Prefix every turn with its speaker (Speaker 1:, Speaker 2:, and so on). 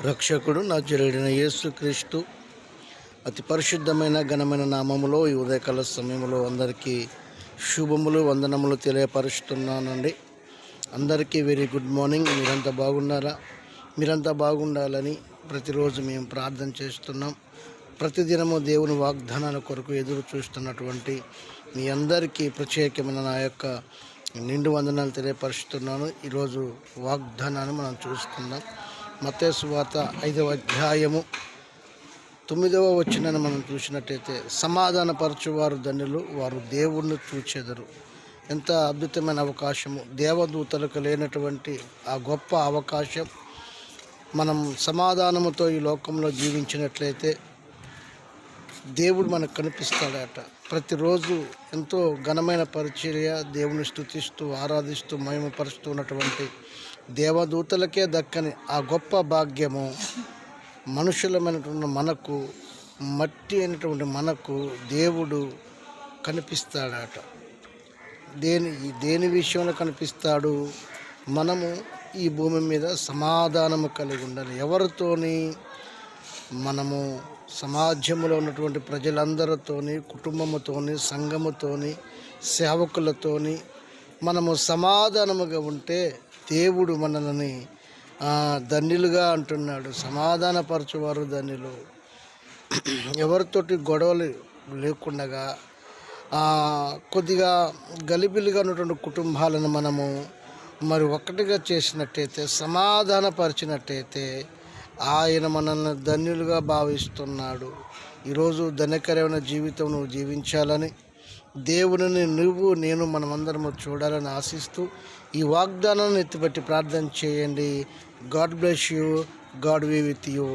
Speaker 1: రక్షకుడు నజరేయుడైన యేసుక్రీస్తు అతి పరిశుద్ధమైన ఘనమైన నామములో ఈ ఉదయకాల సమయంలో అందరికీ శుభములు వందనములు తెలియపరుస్తున్నానండి. అందరికీ వెరీ గుడ్ మార్నింగ్. మీరంతా బాగున్నారా? మీరంతా బాగుండాలని ప్రతిరోజు మేము ప్రార్థన చేస్తున్నాం. ప్రతిదినము దేవుని వాగ్దానాల కొరకు ఎదురు చూస్తున్నటువంటి మీ అందరికీ ప్రత్యేకమైన నా యొక్క నిండు వందనాలు తెలియపరుస్తున్నాను. ఈరోజు వాగ్దానాన్ని మనం చూసుకుందాం. మత్తయి సువార్త 5వ అధ్యాయము 9వ వచనాన్ని మనం చూసినట్టయితే, సమాధానపరచువారు ధన్యులు, వారు దేవుణ్ణి చూచెదరు. ఎంత అద్భుతమైన అవకాశము! దేవదూతలకు లేనటువంటి ఆ గొప్ప అవకాశం. మనం సమాధానముతో ఈ లోకంలో జీవించినట్లయితే దేవుడు మనకు కనిపిస్తాడట. ప్రతిరోజు ఎంతో ఘనమైన పరిచర్య, దేవుని స్తుతిస్తూ ఆరాధిస్తూ మహిమపరుస్తూ ఉన్నటువంటి దేవదూతలకే దక్కని ఆ గొప్ప భాగ్యము మనుషులమైనటువంటి మనకు, మట్టి అయినటువంటి మనకు దేవుడు కనిపిస్తాడట. దేని విషయంలో కనిపిస్తాడు? మనము ఈ భూమి మీద సమాధానము కలిగి ఉండాలి. ఎవరితోని? మనము సమాజంలో ఉన్నటువంటి ప్రజలందరితోని, కుటుంబముతోని, సంఘముతోని, సేవకులతోని మనము సమాధానముగా ఉంటే దేవుడు మనల్ని ధన్యులుగా అంటున్నాడు. సమాధానపరచువారు ధన్యులు. ఎవరితోటి గొడవలు లేకుండా కొద్దిగా గలిబిలిగా ఉన్నటువంటి కుటుంబాలను మనము ఒక్కటిగా చేసినట్టయితే, సమాధానపరిచినట్టయితే ఆయన మనల్ని ధన్యులుగా భావిస్తున్నాడు. ఈరోజు ధన్యకరమైన జీవితం నువ్వు జీవించాలని, దేవుని నువ్వు నేను మనమందరము చూడాలని ఆశిస్తూ ఈ వాగ్దానాన్ని ఎత్తిపెట్టి ప్రార్థన చేయండి. God bless you. God be with you.